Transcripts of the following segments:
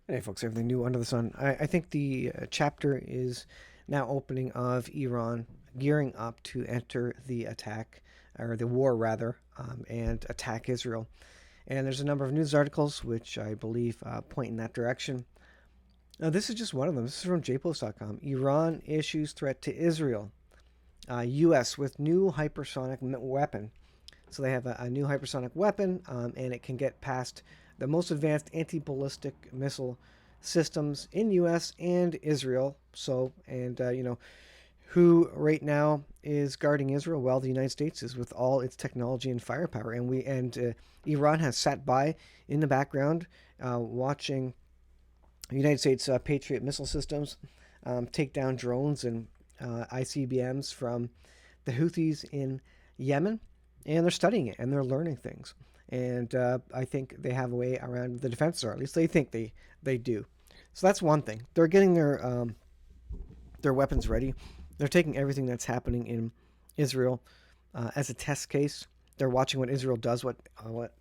Hey, folks, everything new under the sun. I think the chapter is now opening of Iran gearing up to enter the attack, or the war rather, and attack Israel. And there's a number of news articles which I believe point in that direction. This is just one of them. This is from jpost.com. Iran issues threat to Israel. U.S. with new hypersonic weapon. So they have a new hypersonic weapon, and it can get past the most advanced anti-ballistic missile systems in U.S. and Israel. So, and who right now is guarding Israel? Well, the United States is, with all its technology and firepower, and Iran has sat by in the background, watching United States Patriot missile systems take down drones and ICBMs from the Houthis in Yemen, and they're studying it and they're learning things. And I think they have a way around the defense, or at least they think they do. So that's one thing. They're getting their weapons ready. They're taking everything that's happening in Israel as a test case. They're watching what Israel does, what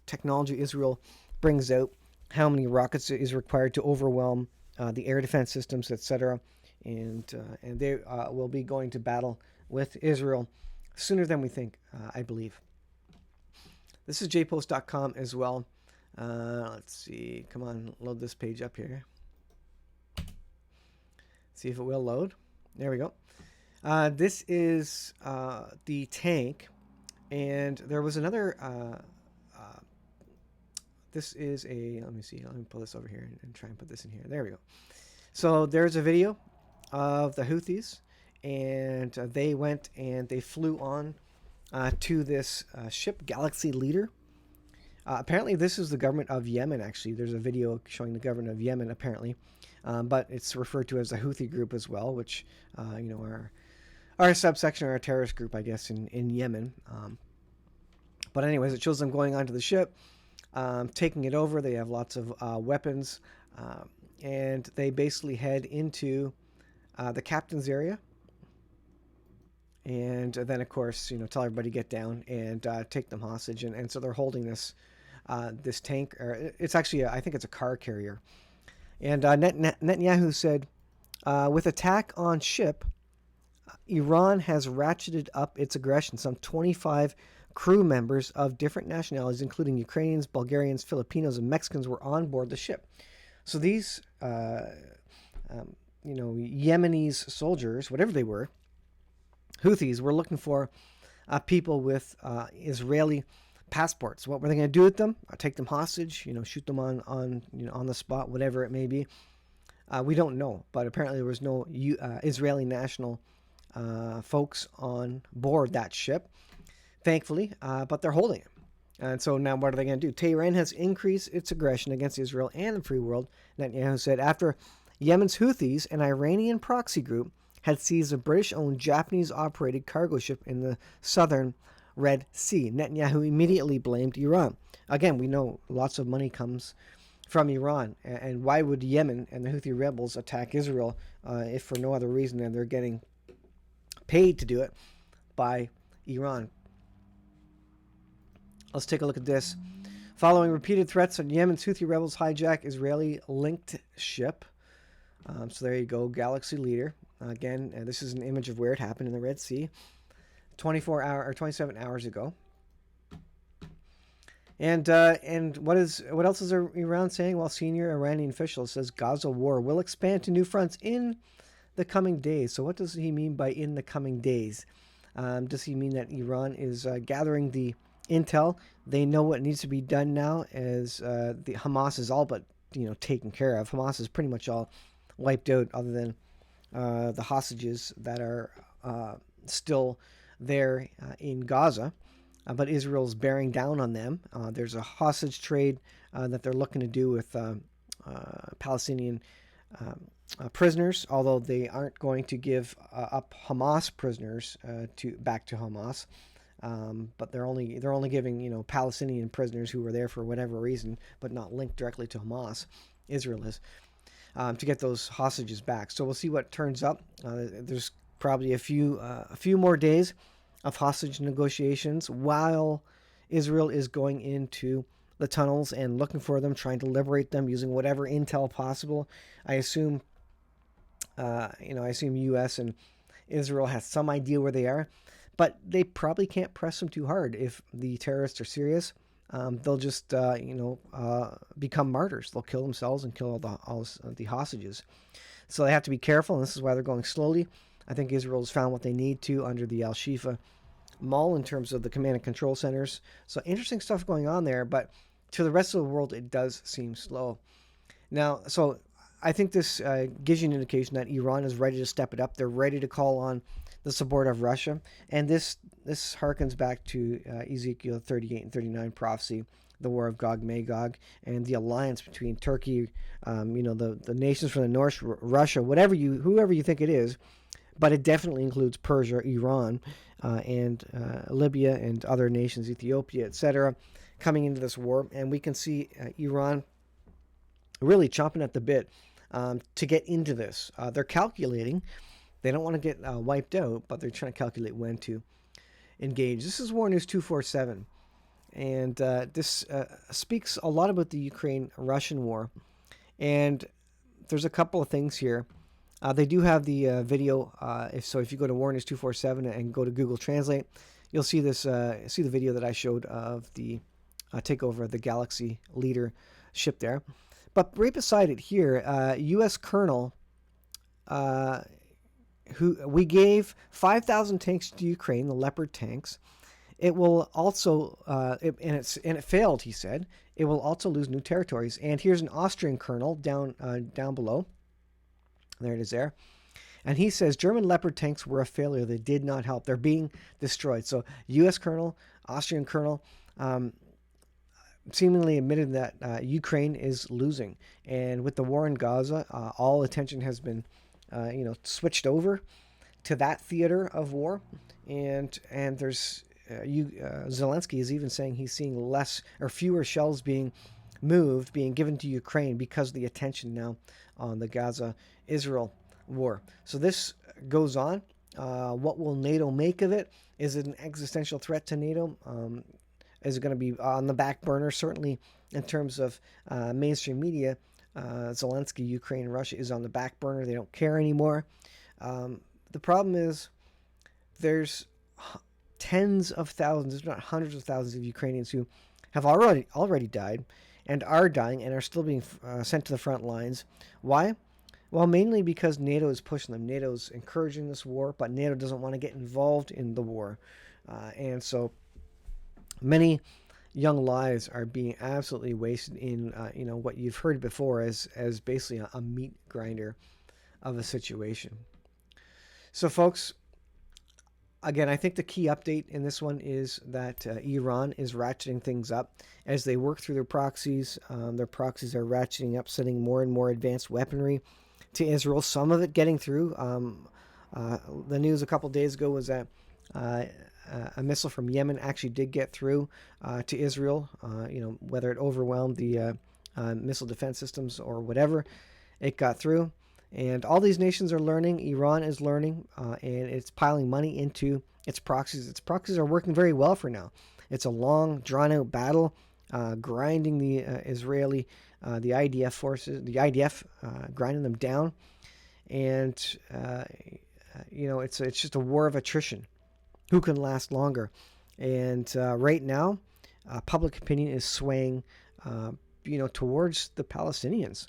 technology Israel brings out, how many rockets is required to overwhelm the air defense systems, etc. And they will be going to battle with Israel sooner than we think, I believe. This is jpost.com as well. Let's see. Come on, load this page up here. See if it will load. There we go. This is the tank, and there was another. This is a. Let me see. Let me pull this over here and try and put this in here. There we go. So there's a video of the Houthis, and they went and they flew on to this ship, Galaxy Leader. Apparently, this is the government of Yemen, actually. There's a video showing the government of Yemen, apparently. But it's referred to as the Houthi group as well, which, are a subsection or a terrorist group, I guess, in Yemen. But anyways, it shows them going onto the ship, taking it over. They have lots of weapons, and they basically head into the captain's area. And then, of course, tell everybody to get down and take them hostage. And so they're holding this tank, or it's actually, I think it's a car carrier. And Netanyahu said, with attack on ship, Iran has ratcheted up its aggression. Some 25 crew members of different nationalities, including Ukrainians, Bulgarians, Filipinos, and Mexicans, were on board the ship. So these, Yemenis soldiers, whatever they were, Houthis, were looking for people with Israeli passports. What were they going to do with them? Take them hostage? Shoot them on the spot, whatever it may be. We don't know, but apparently there was no Israeli national folks on board that ship, thankfully. But they're holding it. And so now what are they going to do? Tehran has increased its aggression against Israel and the free world, Netanyahu said, after Yemen's Houthis, an Iranian proxy group, had seized a British-owned, Japanese-operated cargo ship in the southern Red Sea. Netanyahu immediately blamed Iran. Again, we know lots of money comes from Iran, and why would Yemen and the Houthi rebels attack Israel if for no other reason than they're getting paid to do it by Iran? Let's take a look at this. Following repeated threats on Yemen's Houthi rebels hijack Israeli-linked ship. So there you go, Galaxy Leader. Again, this is an image of where it happened in the Red Sea, 27 hours ago. And what else is Iran saying? Well, senior Iranian official says Gaza war will expand to new fronts in the coming days. So what does he mean by in the coming days? Does he mean that Iran is gathering the intel? They know what needs to be done now, as the Hamas is all but taken care of. Hamas is pretty much all wiped out, other than the hostages that are still there in Gaza. But Israel's bearing down on them. There's a hostage trade that they're looking to do with Palestinian prisoners, although they aren't going to give up Hamas prisoners back to Hamas. But they're only giving Palestinian prisoners who were there for whatever reason, but not linked directly to Hamas. Israel is. To get those hostages back. So we'll see what turns up. There's probably a few more days of hostage negotiations while Israel is going into the tunnels and looking for them, trying to liberate them using whatever intel possible. I assume, I assume U.S. and Israel has some idea where they are, but they probably can't press them too hard. If the terrorists are serious, they'll just, become martyrs. They'll kill themselves and kill all the hostages. So they have to be careful, and this is why they're going slowly. I think Israel's found what they need to under the Al-Shifa Mall in terms of the command and control centers. So interesting stuff going on there, but to the rest of the world, it does seem slow. Now, so I think this gives you an indication that Iran is ready to step it up. They're ready to call on the support of Russia, and this harkens back to Ezekiel 38 and 39 prophecy, the war of Gog Magog, and the alliance between Turkey, the nations from the north, Russia, whoever you think it is, but it definitely includes Persia, Iran, and Libya and other nations, Ethiopia, etc., coming into this war. And we can see Iran really chomping at the bit to get into this. They're calculating. They don't want to get wiped out, but they're trying to calculate when to engage. This is War News 247. And this speaks a lot about the Ukraine-Russian war. And there's a couple of things here. They do have the video. If you go to War News 247 and go to Google Translate, you'll see this. See the video that I showed of the takeover of the Galaxy Leader ship there. But right beside it here, U.S. Colonel, who we gave 5,000 tanks to Ukraine, the Leopard tanks. It will also, and it failed. He said it will also lose new territories. And here's an Austrian colonel down below. There it is there. And he says German Leopard tanks were a failure. They did not help. They're being destroyed. So U.S. colonel, Austrian colonel, seemingly admitted that Ukraine is losing. And with the war in Gaza, all attention has been, switched over to that theater of war. And there's Zelensky is even saying he's seeing less or fewer shells being given to Ukraine because of the attention now on the Gaza-Israel war. So this goes on. What will NATO make of it? Is it an existential threat to NATO? Is it going to be on the back burner? Certainly in terms of mainstream media, Zelensky, Ukraine, and Russia is on the back burner. They don't care anymore. The problem is there's tens of thousands, if not hundreds of thousands of Ukrainians who have already died and are dying and are still being sent to the front lines. Why? Well, mainly because NATO is pushing them. NATO's encouraging this war, but NATO doesn't want to get involved in the war. And so many young lives are being absolutely wasted in, what you've heard before as basically a meat grinder of a situation. So, folks, again, I think the key update in this one is that Iran is ratcheting things up as they work through their proxies. Their proxies are ratcheting up, sending more and more advanced weaponry to Israel. Some of it getting through. The news a couple days ago was that a missile from Yemen actually did get through to Israel. Whether it overwhelmed the missile defense systems or whatever, it got through. And all these nations are learning. Iran is learning, and it's piling money into its proxies. Its proxies are working very well for now. It's a long, drawn-out battle, grinding the Israeli, the IDF forces, the IDF, grinding them down. And, it's just a war of attrition. Who can last longer? And right now, public opinion is swaying, towards the Palestinians.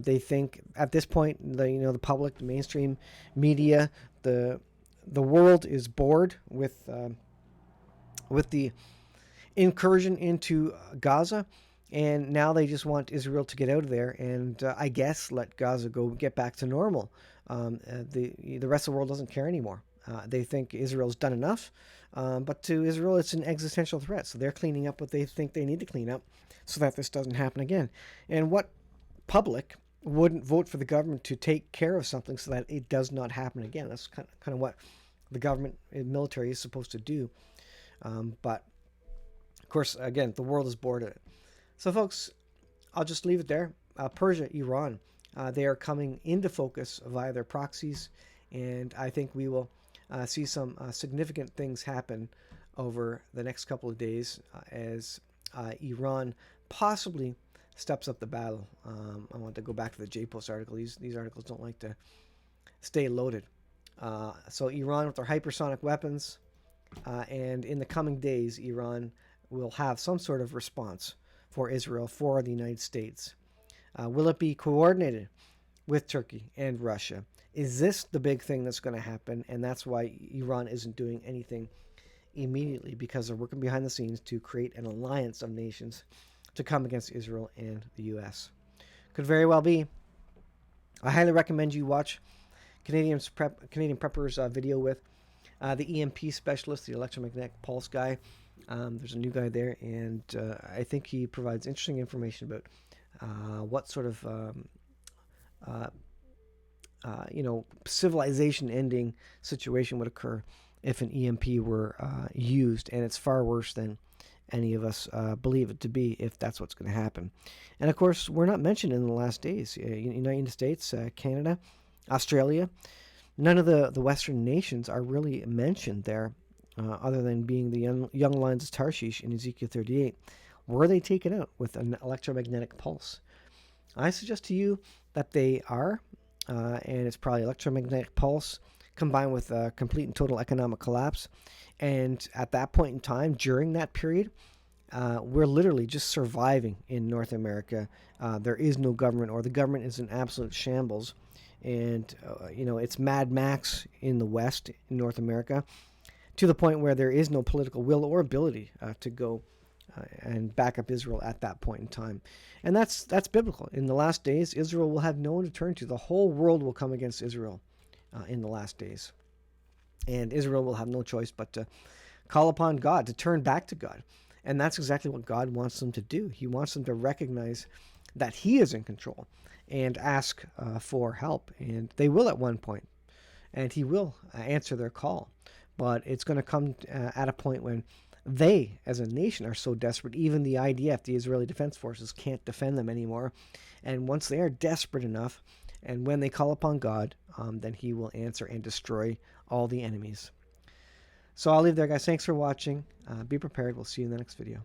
They think at this point, the public, the mainstream media, the world is bored with the incursion into Gaza, and now they just want Israel to get out of there and I guess let Gaza get back to normal. The rest of the world doesn't care anymore. They think Israel's done enough, but to Israel it's an existential threat. So they're cleaning up what they think they need to clean up so that this doesn't happen again. And what public wouldn't vote for the government to take care of something so that it does not happen again? That's kind of what the government and military is supposed to do. But of course, again, the world is bored of it. So folks, I'll just leave it there. Persia, Iran, they are coming into focus via their proxies, and I think we will see some significant things happen over the next couple of days as Iran possibly steps up the battle. I want to go back to the J-Post article. These articles don't like to stay loaded. So Iran with their hypersonic weapons, and in the coming days, Iran will have some sort of response for Israel, for the United States. Will it be coordinated with Turkey and Russia? Is this the big thing that's going to happen? And that's why Iran isn't doing anything immediately, because they're working behind the scenes to create an alliance of nations to come against Israel and the U.S. Could very well be. I highly recommend you watch Canadian Prepper's video with the EMP specialist, the electromagnetic pulse guy. There's a new guy there, and I think he provides interesting information about what sort of civilization-ending situation would occur if an EMP were used, and it's far worse than any of us believe it to be, if that's what's going to happen. And of course, we're not mentioned in the last days. United States, Canada, Australia, none of the Western nations are really mentioned there, other than being the young lions of Tarshish in Ezekiel 38. Were they taken out with an electromagnetic pulse? I suggest to you that they are, and it's probably electromagnetic pulse combined with a complete and total economic collapse. And at that point in time, during that period, we're literally just surviving in North America. There is no government, or the government is in absolute shambles. And, it's Mad Max in the West, in North America, to the point where there is no political will or ability to go and back up Israel at that point in time. And that's biblical. In the last days, Israel will have no one to turn to. The whole world will come against Israel in the last days. And Israel will have no choice but to call upon God, to turn back to God. And that's exactly what God wants them to do. He wants them to recognize that He is in control and ask for help. And they will at one point. And He will answer their call. But it's going to come at a point when they, as a nation, are so desperate, even the IDF, the Israeli Defense Forces, can't defend them anymore. And once they are desperate enough, and when they call upon God, then He will answer and destroy all the enemies. So I'll leave there, guys. Thanks for watching. Be prepared. We'll see you in the next video.